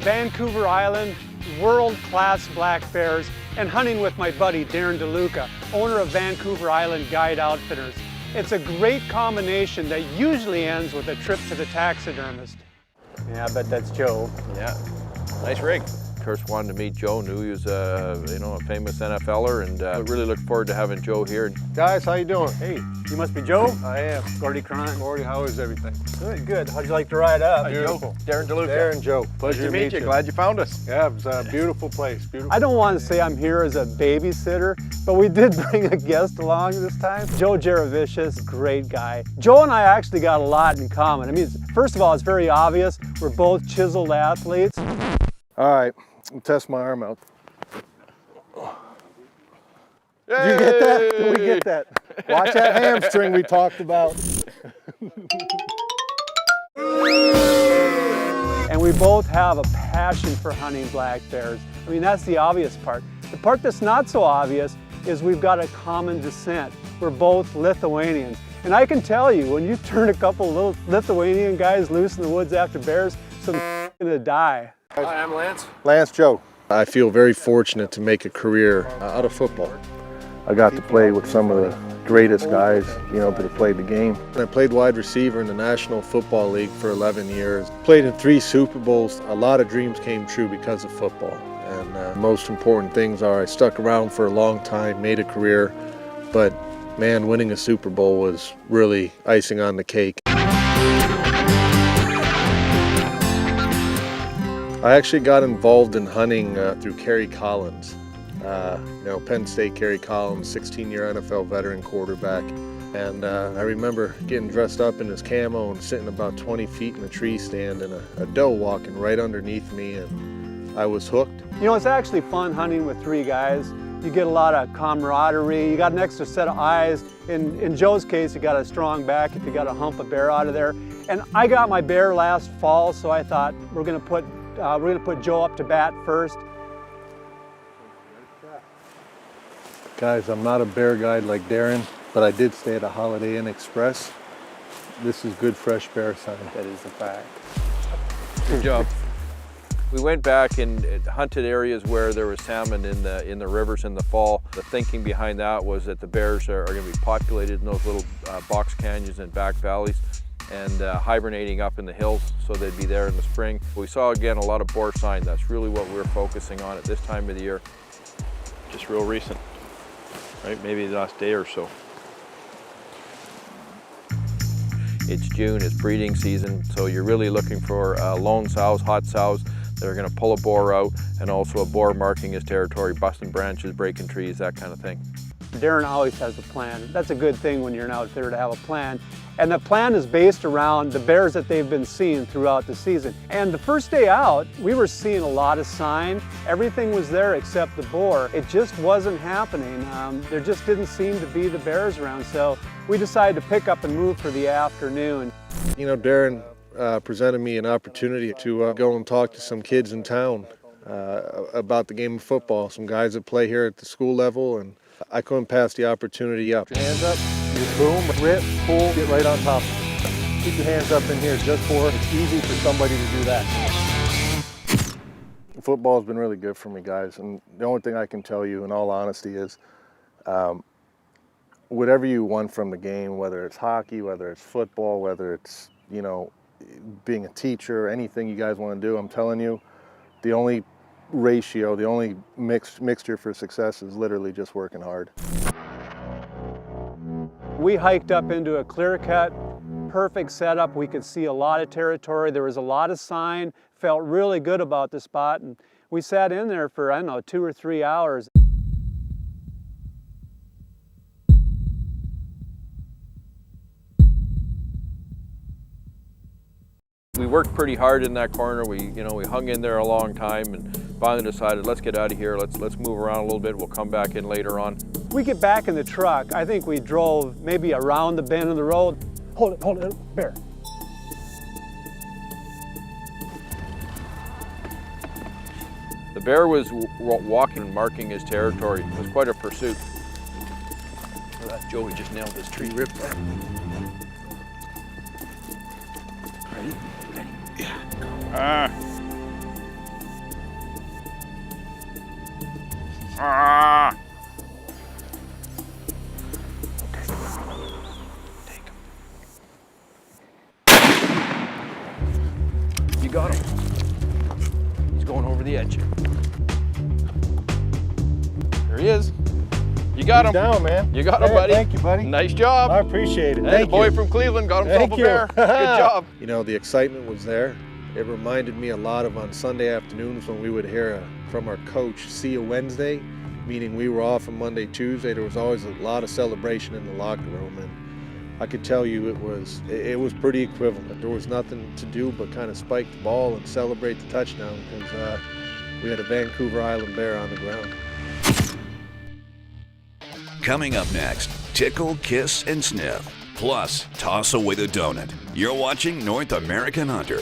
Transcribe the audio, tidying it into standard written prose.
Vancouver Island, world-class black bears, and hunting with my buddy Darren DeLuca, owner of Vancouver Island Guide Outfitters. It's a great combination that usually ends with a trip to the taxidermist. Yeah, I bet that's Joe. Yeah, nice rig. Of course, wanted to meet Joe, knew he was a famous NFLer, and really look forward to having Joe here. Guys, how you doing? Hey, you must be Joe? I am. Gordy Krahn. Gordy, how is everything? Good, good. How'd you like to ride up? Beautiful. Darren DeLuca. Darren, Joe. Pleasure to meet you. Glad you found us. Yeah, it's a beautiful place. Beautiful. I don't want to say I'm here as a babysitter, but we did bring a guest along this time. Joe Jurevicius, great guy. Joe and I actually got a lot in common. I mean, first of all, it's very obvious. We're both chiseled athletes. All right, I'll test my arm out. Did you get that? Did we get that? Watch that hamstring we talked about. And we both have a passion for hunting black bears. I mean, that's the obvious part. The part that's not so obvious is we've got a common descent. We're both Lithuanians. And I can tell you, when you turn a couple little Lithuanian guys loose in the woods after bears, something's gonna die. Hi, I'm Lance. Lance, Joe. I feel very fortunate to make a career out of football. I got to play with some of the greatest guys, that have played the game. I played wide receiver in the National Football League for 11 years. Played in 3 Super Bowls. A lot of dreams came true because of football. And the most important things are I stuck around for a long time, made a career, but man, winning a Super Bowl was really icing on the cake. I actually got involved in hunting through Kerry Collins. Penn State Kerry Collins, 16-year NFL veteran quarterback. And I remember getting dressed up in his camo and sitting about 20 feet in a tree stand and a doe walking right underneath me, and I was hooked. It's actually fun hunting with 3 guys. You get a lot of camaraderie, you got an extra set of eyes. In Joe's case, you got a strong back if you got to hump a bear out of there. And I got my bear last fall, so I thought we're gonna put Joe up to bat first. Guys, I'm not a bear guide like Darren, but I did stay at a Holiday Inn Express. This is good fresh bear sign. That is a fact. Good job. We went back and hunted areas where there was salmon in the rivers in the fall. The thinking behind that was that the bears are going to be populated in those little box canyons and back valleys and hibernating up in the hills, so they'd be there in the spring. We saw again a lot of boar sign. That's really what we're focusing on at this time of the year. Just real recent. Right, maybe the last day or so. It's June, it's breeding season, so you're really looking for lone sows, hot sows that are going to pull a boar out, and also a boar marking his territory, busting branches, breaking trees, that kind of thing. Darren always has a plan. That's a good thing when you're an outfitter to have a plan. And the plan is based around the bears that they've been seeing throughout the season. And the first day out, we were seeing a lot of sign. Everything was there except the boar. It just wasn't happening. There just didn't seem to be the bears around. So we decided to pick up and move for the afternoon. Darren presented me an opportunity to go and talk to some kids in town about the game of football, some guys that play here at the school level, and I couldn't pass the opportunity up. Hands up, just boom, rip, pull, get right on top of it. Keep your hands up in here just for it. It's easy for somebody to do that. Football's been really good for me, guys, and the only thing I can tell you in all honesty is whatever you want from the game, whether it's hockey, whether it's football, whether it's, being a teacher, anything you guys want to do, I'm telling you, the only ratio, the only mixture for success is literally just working hard. We hiked up into a clear cut, perfect setup. We could see a lot of territory. There was a lot of sign, felt really good about the spot. And we sat in there for, 2 or 3 hours. We worked pretty hard in that corner. We hung in there a long time and finally decided, let's get out of here. Let's move around a little bit. We'll come back in later on. We get back in the truck. I think we drove maybe around the bend of the road. Hold it, bear. The bear was walking and marking his territory. It was quite a pursuit. Look at that, Joey just nailed this tree rip there. Ready? Yeah. Ah! Take him. You got him. He's going over the edge. There he is. You got him. Down, man. You got him, buddy. Thank you, buddy. Nice job. I appreciate it. Hey, Thank the boy you. from Cleveland got himself Thank a you. bear. Good job. You know, the excitement was there. It reminded me a lot of on Sunday afternoons when we would hear from our coach, see you Wednesday, meaning we were off on Monday, Tuesday. There was always a lot of celebration in the locker room, and I could tell you it was pretty equivalent. There was nothing to do but kind of spike the ball and celebrate the touchdown because we had a Vancouver Island bear on the ground. Coming up next, tickle, kiss, and sniff. Plus, toss away the donut. You're watching North American Hunter